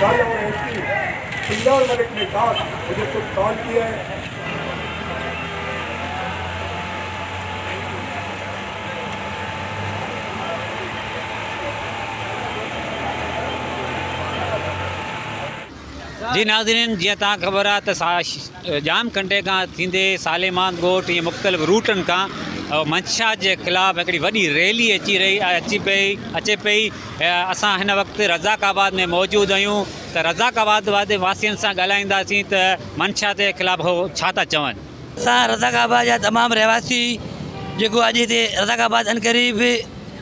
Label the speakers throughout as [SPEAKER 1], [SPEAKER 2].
[SPEAKER 1] कल और एसपी सिंदौर मलिक ने साथ मुझे कुछ कॉल किया है।
[SPEAKER 2] जी नाज़रीन, जीअं तव्हां ख़बर आहे त जाम कंटे खां थींदे सालेमान ॻोठ इहे मुख़्तलिफ़ रूटनि खां मंशा जे ख़िलाफ़ु हिकिड़ी वॾी रैली अचे पई। असां हिन वक़्तु रज़ाकाबाद में मौजूदु आहियूं त रज़ाकाबाद वासियुनि सां ॻाल्हाईंदासीं त मंशा जे ख़िलाफ़ु हो छा था चवनि।
[SPEAKER 3] असां रज़ाकाबाद जा तमामु रहवासी जेको अॼु हिते रज़ाकाबाद अनक़रीब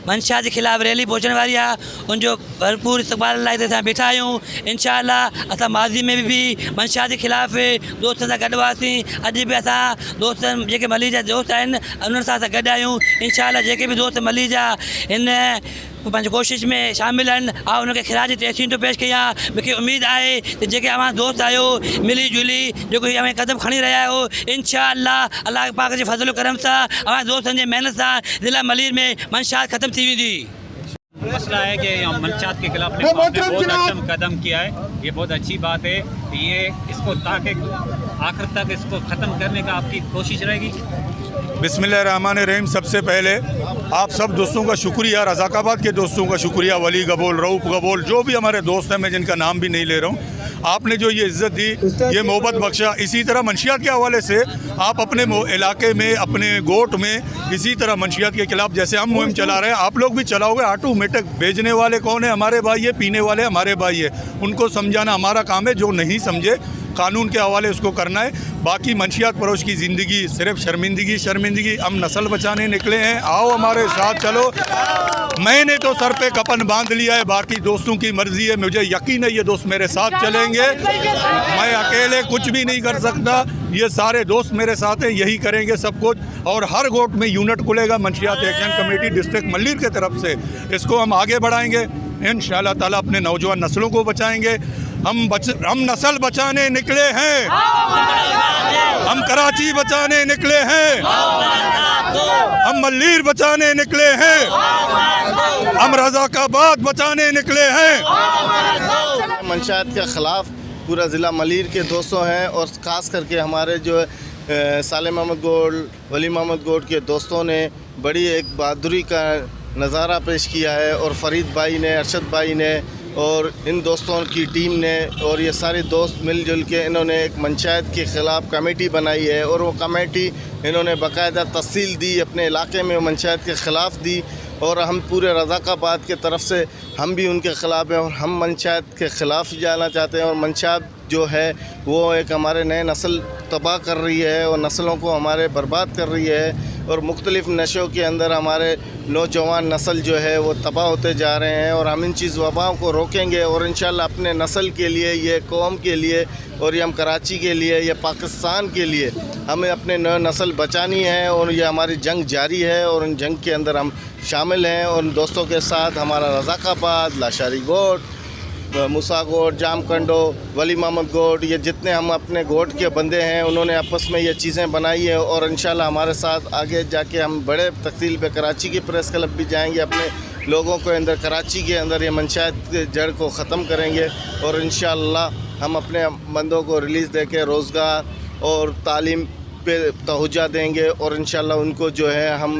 [SPEAKER 3] मंशा के खिलाफ़ रैली पहुंचने वाली है, उनजो भरपूर इस्तक़बाल लाइ असां वेठा आहियूं। इंशाअल्लाह असां माज़ी में भी मंशा के खिलाफ़ दोस्तनि सां गॾु हुआसीं, अॼु बि असां दोस्तनि जेके मली जा दोस्त आहिनि उन्हनि सां असां गॾु आहियूं। इंशाअल्लाह जेके भी दोस्त मली जा इन पंहिंजी कोशिश में शामिल आहिनि, आ उनखे ख़िराज तहसीन तो पेश कयां। मूंखे उम्मीद आहे त जेके अवां दोस्त आहियो मिली जुली जेको अवें कदम खणी रहिया आहियो, इंशाअल्लाह अल्लाह पाक जे फज़ल करम सां अवां दोस्तनि जे महिनत सां ज़िला मलीर में मंशात ख़त्म थी वेंदी।
[SPEAKER 2] मसला है कि मंशात के खिलाफ ने बहुत अच्छा कदम किया है, ये बहुत अच्छी बात है। ये इसको ताकि आखिर तक इसको ख़त्म करने का आपकी कोशिश रहेगी।
[SPEAKER 4] बिस्मिल्लाहिर्रहमानिर्रहीम। सबसे पहले आप सब दोस्तों का शुक्रिया, रज़ाकाबाद के दोस्तों का शुक्रिया, वली गबोल, रऊफ़ गबोल, जो भी हमारे दोस्त हैं, मैं जिनका नाम भी नहीं ले रहा हूँ, आपने जो ये इज़्ज़त दी, ये मोहब्बत बख्शा। इसी तरह मंशियात के हवाले से आप अपने इलाके में, अपने गोट में इसी तरह मंशियात के खिलाफ जैसे हम मुहिम चला रहे हैं, आप लोग भी चलाओगे। ऑटोमेटिक भेजने वाले कौन है? हमारे भाई है, पीने वाले हमारे भाई है, उनको समझाना हमारा काम है। जो नहीं समझे कानून के हवाले उसको करना है। बाकी मंशियात परोश की ज़िंदगी सिर्फ शर्मिंदगी। हम नस्ल बचाने निकले हैं, आओ हमारे साथ चलो। मैंने तो सर पे कपन बांध लिया है, बाकी दोस्तों की मर्ज़ी है। मुझे यकीन है ये दोस्त मेरे साथ चलेंगे, मैं अकेले कुछ भी नहीं कर सकता। ये सारे दोस्त मेरे साथ हैं, यही करेंगे सब कुछ। और हर गोट में यूनिट खुलेगा मंशियात एक्शन कमेटी डिस्ट्रिक्ट मल्लीर की तरफ से, इसको हम आगे बढ़ाएंगे इंशाअल्लाह ताला। अपने नौजवान नस्लों को बचाएंगे। हम नस्ल बचाने निकले हैं, हम कराची बचाने निकले हैं, हम मल्लीर बचाने निकले हैं, हम रज़ाकाबाद बचाने निकले हैं।
[SPEAKER 5] मंशात के ख़िलाफ़ पूरा ज़िला मल्लीर के दोस्तों हैं, और ख़ास करके हमारे जो साले मोहम्मद गोड, वली मोहम्मद गोड के दोस्तों ने बड़ी एक बहादुरी का नज़ारा पेश किया है। और फ़रीद भाई ने, अरशद भाई ने और इन दोस्तों की टीम ने और ये सारे दोस्त मिलजुल के इन्होंने एक मंशात के ख़िलाफ़ कमेटी बनाई है। और वो कमेटी इन्होंने बाकायदा तफसील दी, अपने इलाके में मंशात के ख़िलाफ़ दी। और हम पूरे रज़ाकाबाद के तरफ से हम भी उनके ख़िलाफ़ हैं, और हम मंशात के ख़िलाफ़ जाना चाहते हैं। और मंशात जो है वो एक हमारे नए नस्ल तबाह कर रही है और नस्लों को हमारे बर्बाद कर रही है। और मुख्तलिफ़ नशों के अंदर हमारे नौजवान नस्ल जो है वो तबाह होते जा रहे हैं। और हम इन चीज़ वबाओं को रोकेंगे, और इंशाअल्लाह अपने नस्ल के लिए, ये कौम के लिए, और ये हम कराची के लिए, ये पाकिस्तान के लिए हमें अपने नए नस्ल बचानी है। और ये हमारी जंग जारी है, और उन जंग के अंदर हम शामिल हैं। और उन दोस्तों के साथ हमारा रज़ाकाबाद, लाशारी गोट, मूसा गोट, जामकंडो, वली मोहम्मद गोट, ये जितने हम अपने गोट के बंदे हैं उन्होंने आपस में ये चीज़ें बनाई है। और इंशाल्लाह हमारे साथ आगे जाके हम बड़े तफसील पे कराची की प्रेस क्लब भी जाएंगे, अपने लोगों को अंदर कराची के अंदर ये मंशात के जड़ को ख़त्म करेंगे। और इंशाल्लाह हम अपने बंदों को रिलीज़ दे के रोज़गार और तालीम पे तवज्जो देंगे। और इंशाल्लाह उनको जो है हम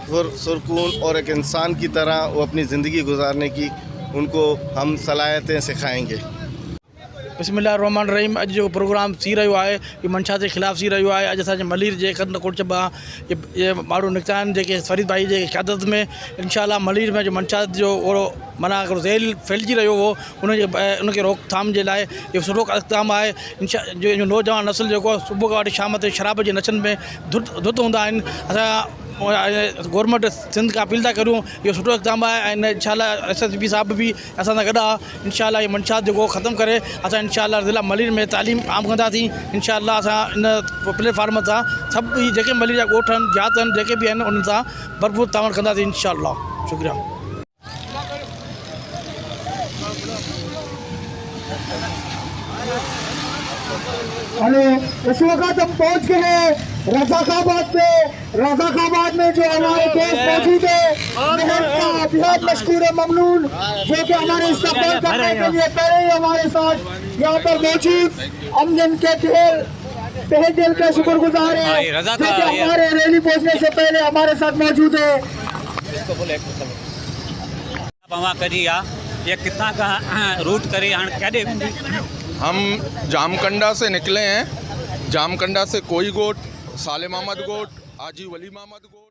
[SPEAKER 5] सुरकून और एक इंसान की तरह वो अपनी ज़िंदगी गुजारने की उनको हम सलाहियतें सिखाएंगे।
[SPEAKER 6] बिस्मिल्लाहिर्रहमानिर्रहीम। अॼु जो प्रोग्राम थी रहियो आहे ये मंशा जे ख़िलाफ़ थी रहियो आहे। अॼु असांजे मल्लीर जे कोट चबा ये माण्हू निकिता आहिनि जेके फ़रीद भाई जे क़यादत में। इंशाअल्लाह मल्लीर में जो मंशा जो ओड़ो माना ज़हर फैलिजी रहियो हो उनखे रोकथाम जे लाइ इहो सुठो इक़दाम आहे। जो नौजवान नस्ल जेको सुबुह खां वठी शाम ताईं शराब जे नशनि में धुत हूंदा आहिनि, असां गवर्नमेंट सिंध का अपील था करूँ, ये सुठो इक़दाम है। इंशाअल्लाह SSP साहब भी असां सां गॾु आहे। इंशाअल्लाह ये मंशात जो ख़त्म करे असां इंशाअल्लाह ज़िला मल्लीर में तालीम आम कंदासीं। इंशाअल्लाह असां इन प्लेटफार्म सां सभु जेके मल्लीर जा ॻोठ आहिनि, जात आहिनि, जेके भी आहिनि उन्हनि सां भरपूर तावन कंदासीं इंशाअल्लाह। शुक्रिया।
[SPEAKER 1] हेलो, इस वक्त हम पहुंच गए हैं रज़ाकाबाद में जो हमारे दोस्त मौजूद है, बेहद मशकूर ममनून, जो कि हमारे इस्तेमाल करने के लिए पहले ही हमारे साथ यहाँ पर मौजूद, हम जिनके तहे दिल का शुक्रगुजार है, जो कि हमारे रैली पहुँचने से पहले हमारे साथ मौजूद है।
[SPEAKER 2] ये कितना का रूट करे केडे
[SPEAKER 7] हम जामकंडा से निकले हैं, जामकंडा से कोई गोट, साले मोहम्मद गोट, आजी वली मोहम्मद गोट।